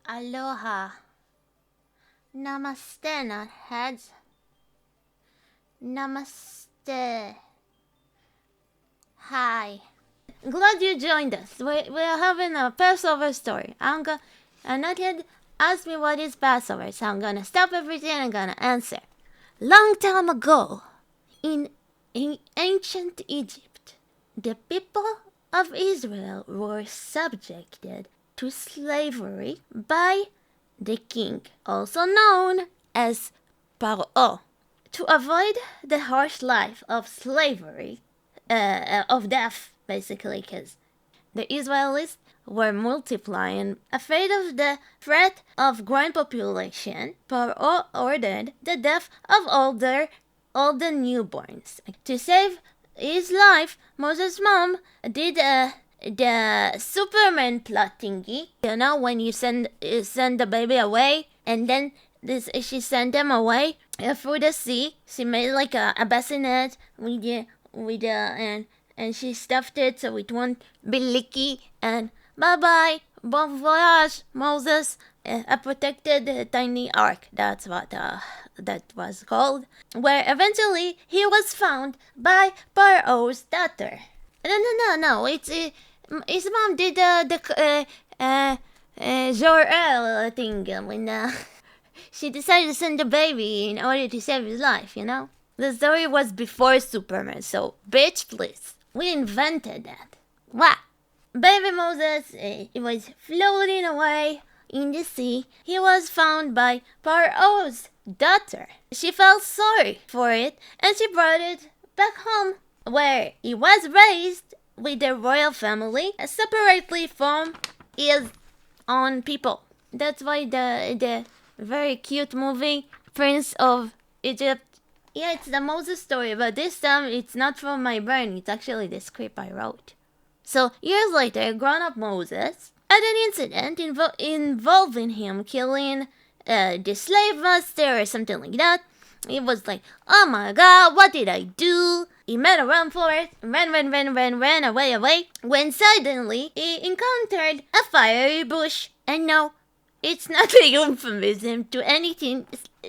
Aloha. Namaste, nutheads. Namaste. Hi. Glad you joined us. We're having a Passover story. A nuthead asked me what is Passover, so I'm gonna stop everything and I'm gonna answer. Long time ago, in ancient Egypt, the people of Israel were subjected to slavery by the king, also known as Paro. To avoid the harsh life of slavery, of death, basically, because the Israelis were multiplying. Afraid of the threat of growing population, Paro ordered the death of all the newborns. To save his life, Moses' mom did the Superman plot thingy. You know, when you send the baby away, and then she sent them away through the sea. She made like a bassinet and she stuffed it so it won't be leaky. And bye bye, bon voyage, Moses. A protected tiny ark. That's what that was called. Where eventually he was found by Paro's daughter. No. It's his mom did the Jor-El thing when she decided to send the baby in order to save his life. You know, the story was before Superman. So bitch, please, we invented that. What? Baby Moses, he was floating away in the sea. He was found by Paro's daughter. She felt sorry for it and she brought it back home, where he was raised with the royal family separately from his own people. That's why the very cute movie Prince of Egypt. Yeah, it's the Moses story, but this time it's not from my brain. It's actually the script I wrote. So years later, grown-up Moses had an incident involving him killing the slave master or something like that. He was like, oh my god, what did I do? He made a run for it, ran away, when suddenly he encountered a fiery bush. And no, it's not a euphemism to anything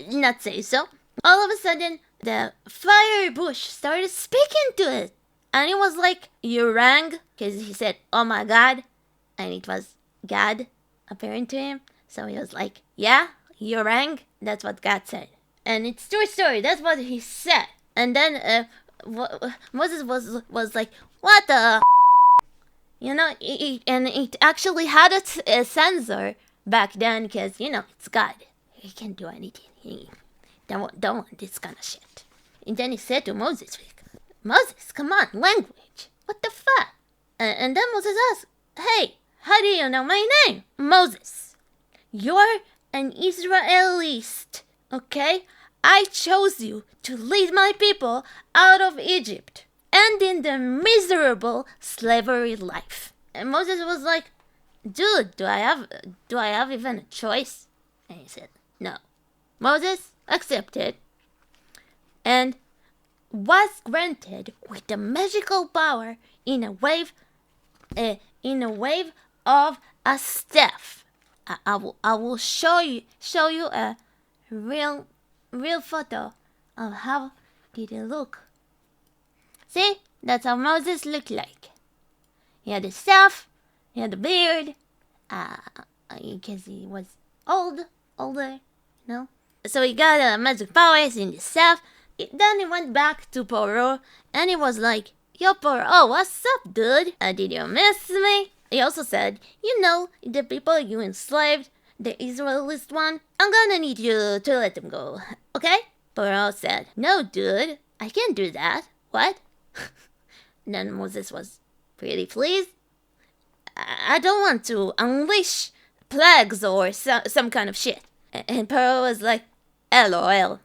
not say so. All of a sudden, the fiery bush started speaking to it. And it was like, you rang? Because he said, oh my god. And it was God appearing to him. So he was like, yeah, you rang? That's what God said. And it's true story. That's what he said. And then Moses was like, what the you know, and it actually had a sensor back then because, you know, it's God. He can do anything. He don't want this kind of shit. And then he said to Moses, Moses, come on, language. What the fuck? And then Moses asked, hey, how do you know my name? Moses, you're an Israelite, okay? I chose you to lead my people out of Egypt, ending their miserable slavery life. And Moses was like, dude, do I have even a choice? And he said, no. Moses accepted and was granted with the magical power in a wave of a staff. I will show you a real photo of how did it look. See, that's how Moses looked like. He had a staff, he had a beard, because he was older, you know. So he got magic powers in the staff. Then he went back to Paro and he was like, yo Paro, what's up, dude? Did you miss me? He also said, you know, the people you enslaved, the Israelist one, I'm gonna need you to let them go, okay? Paro said, no dude, I can't do that. What? Then Moses was pretty pleased. I don't want to unleash plagues or some kind of shit. And Paro was like, LOL.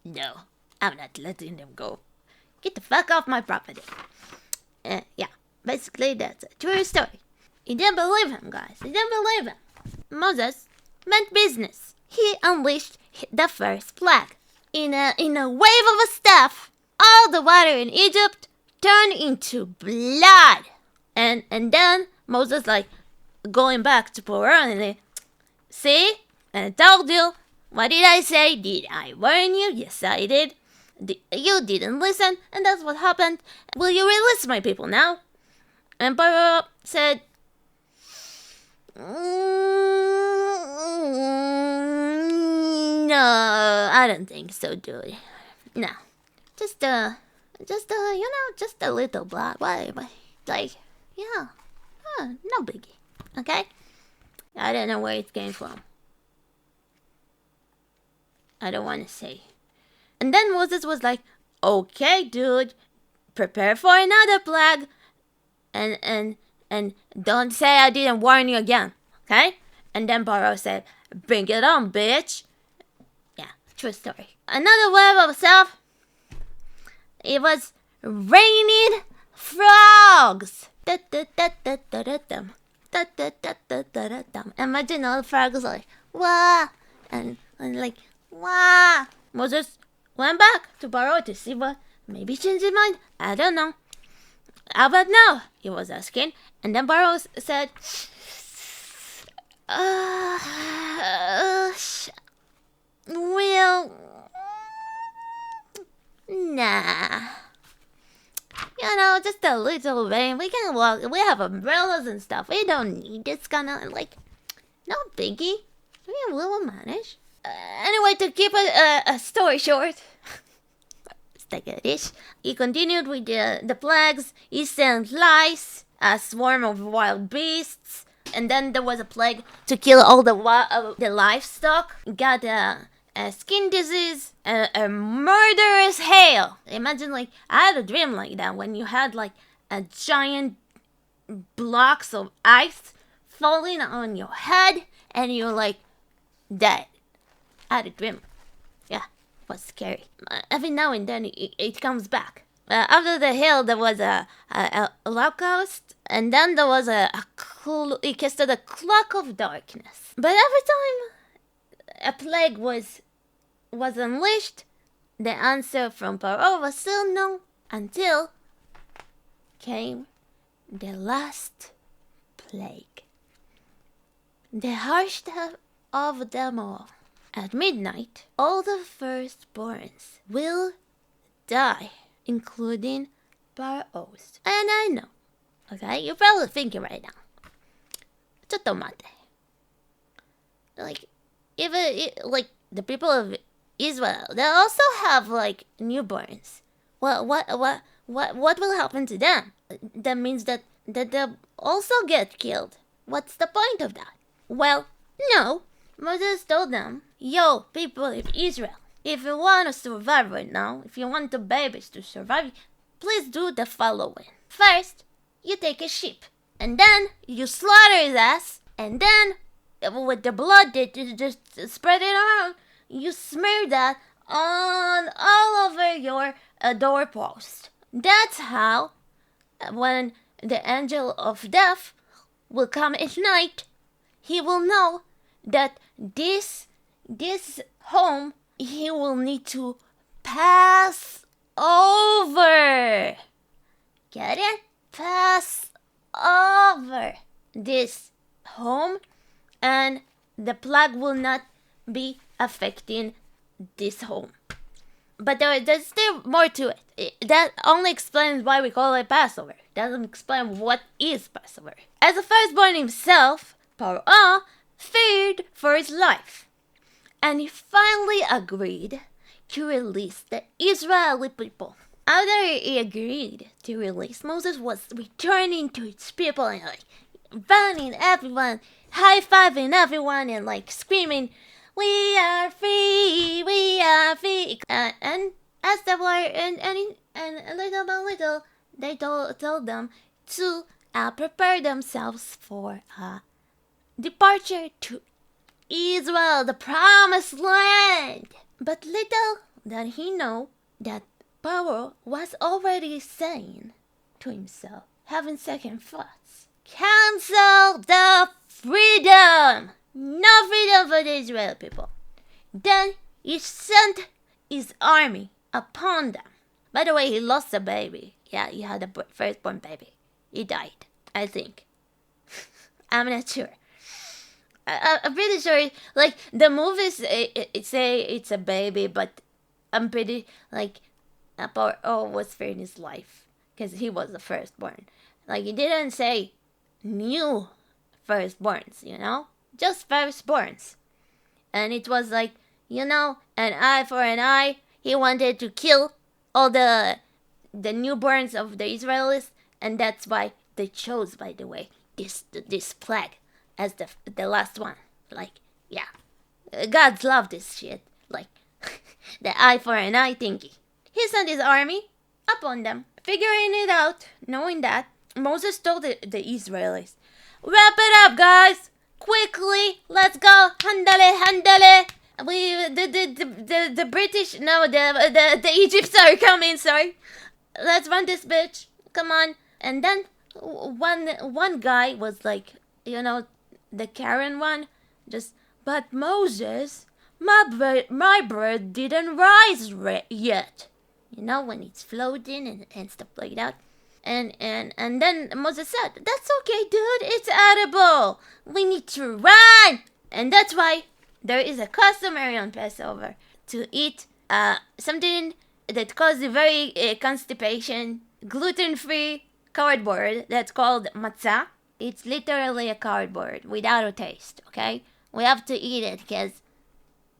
No, I'm not letting them go. Get the fuck off my property. Yeah, basically that's a true story. He didn't believe him, guys. He didn't believe him. Moses meant business. He unleashed the first plague. In a wave of a staff, all the water in Egypt turned into blood. And then Moses, like, going back to Paro and See? I told you. What did I say? Did I warn you? Yes, I did. You didn't listen, and that's what happened. Will you release my people now? And Paro said, no, I don't think so, dude. No, just just a little blood. Why? Like, yeah, no biggie. Okay, I don't know where it came from. I don't want to say. And then Moses was like, okay, dude, prepare for another plague. And don't say I didn't warn you again, okay? And then Paro said, bring it on, bitch. Yeah, true story. Another web of self. It was raining frogs. Imagine all the frogs like, wah, and like, wah. Moses went back to Paro to see what, maybe change his mind. I don't know. How about now? He was asking. And then Paro said, well, nah. Just a little rain. We can walk. We have umbrellas and stuff. We don't need this kind of, like, no biggie. We will manage. Anyway, to keep a story short, he continued with the plagues. He sent lice, a swarm of wild beasts, and then there was a plague to kill all the livestock. Got a skin disease, a murderous hail. Imagine, like, I had a dream like that when you had like a giant blocks of ice falling on your head and you're like dead. I had a dream. Yeah, it was scary. Every now and then it comes back. After the hail, there was a locust, and then there was it casted a cloak of darkness. But every time a plague was unleashed, the answer from Paro was still no, until came the last plague. The harshest of them all. At midnight, all the firstborns will die, including Paro's. And I know, okay, you're probably thinking right now, Chotomate. Like, like the people of Israel, they also have like newborns. What will happen to them? That means that they'll also get killed. What's the point of that? Well, no. Moses told them, yo, people of Israel, if you want to survive right now, if you want the babies to survive, please do the following. First, you take a sheep, and then you slaughter his ass, and then with the blood that you just spread it around, you smear that on all over your doorpost. That's how, when the angel of death will come at night, he will know that this home he will need to pass over. Get it? Pass over this home, and the plague will not be affecting this home. But there's still more to it. That only explains why we call it Passover. It doesn't explain what is Passover. As the firstborn himself, Paro feared for his life, and he finally agreed to release the Israeli people. After he agreed to release, Moses was returning to his people and like running everyone, high-fiving everyone, and like screaming, "We are free! We are free!" And as they were, and little by little, they told them to prepare themselves for departure to Israel, the promised land. But little did he know that Paro was already saying to himself, having second thoughts, cancel the freedom! No freedom for the Israeli people. Then he sent his army upon them. By the way, he lost a baby. Yeah, he had a firstborn baby. He died, I think. I'm not sure. I'm pretty sure, like, the movies, it say it's a baby, but I'm pretty, like, Apollo was spared his life because he was the firstborn. Like, it didn't say new firstborns, you know? Just firstborns. And it was like, you know, an eye for an eye. He wanted to kill all the newborns of the Israelis, and that's why they chose, by the way, this plague as the last one. Like, yeah, gods love this shit. Like, the eye for an eye thingy. He sent his army upon them, figuring it out, knowing that Moses told the Israelis, "Wrap it up, guys! Quickly, let's go! Handale, handale! The British, no, the Egypts are coming, sorry. Let's run this bitch. Come on." And then one guy was like, you know, the Karen one, just, "But Moses, my bread didn't rise yet." You know, when it's floating and stuff like that. And then Moses said, "That's okay, dude. It's edible. We need to run." And that's why there is a customary on Passover to eat something that causes very constipation, gluten-free cardboard that's called matzah. It's literally a cardboard without a taste, okay? We have to eat it because,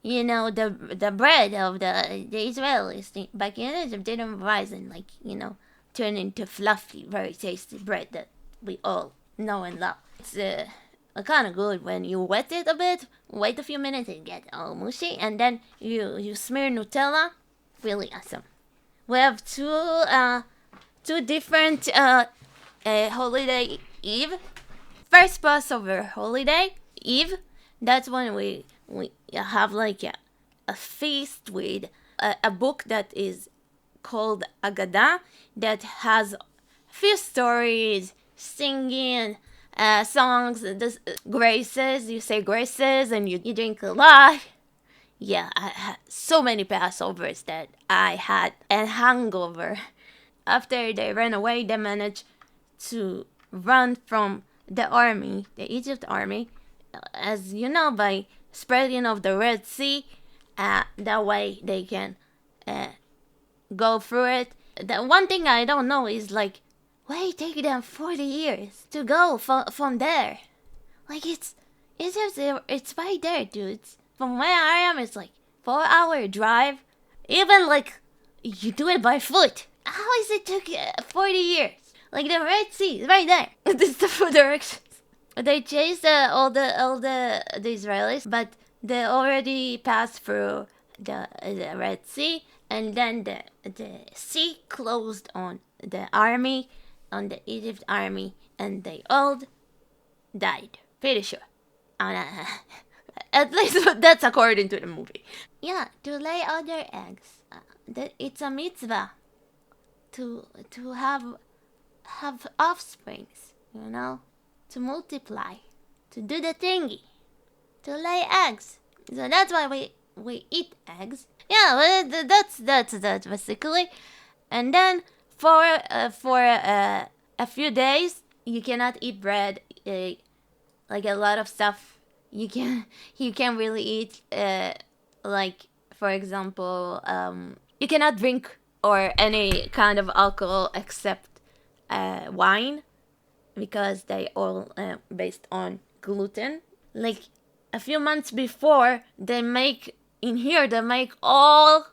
you know, the bread of the Israelis back in Egypt didn't rise and, like, you know, turn into fluffy, very tasty bread that we all know and love. It's kind of good when you wet it a bit, wait a few minutes and get all mushy, and then you smear Nutella. Really awesome. We have two different holiday eve. First Passover holiday eve. That's when we have like a feast with a book that is called Agadah that has few stories, singing, songs, graces. You say graces and you drink a lot. Yeah, I had so many Passovers that I had a hangover. After they ran away, they managed to run from the army, the Egypt army, as you know, by spreading of the Red Sea. That way they can go through it. The one thing I don't know is, like, why it take them 40 years to go from there? Like, it's right there, dudes. From where I am, it's like 4-hour drive. Even, like, you do it by foot. How is it took 40 years? Like, the Red Sea is right there. This is the food directions. They chased all the Israelis, but they already passed through the Red Sea, and then the sea closed on the army, on the Egypt army, and they all died. Pretty sure. At least that's according to the movie. Yeah, to lay other eggs. It's a mitzvah to have offsprings, you know, to multiply, to do the thingy, to lay eggs. So that's why we eat eggs. Yeah, that's basically. And then for a few days you cannot eat bread, like a lot of stuff. You can't really eat, like, for example, you cannot drink or any kind of alcohol except wine, because they all based on gluten. Like, a few months before, they make all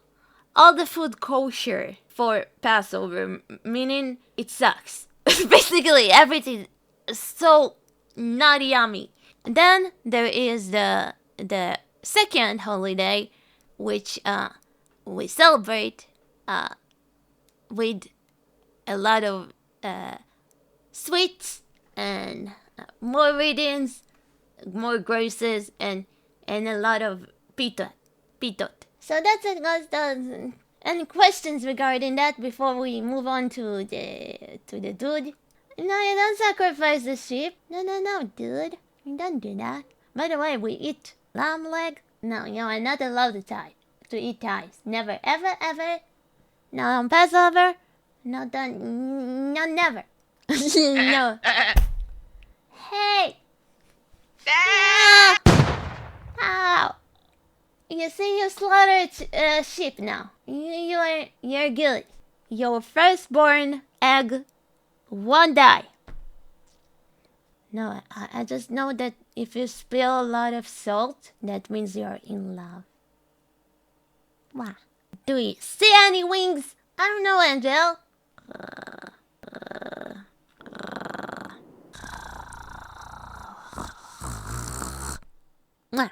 the food kosher for Passover, meaning it sucks. Basically everything is so not yummy. Then there is the second holiday, which we celebrate with a lot of sweets and more readings, more graces, and a lot of pitot. So that's it, guys. Any questions regarding that before we move on to the dude? No, you don't sacrifice the sheep. No, dude. You don't do that. By the way, we eat lamb leg. No, you are not allowed to eat thighs. Never, ever. Not on Passover. Not done. No, never. No. Hey. Ah! You see, you slaughtered a sheep now. You're guilty. Your firstborn egg won't die. No, I just know that if you spill a lot of salt, that means you're in love. What? Do you see any wings? I don't know, Angel. Mwah.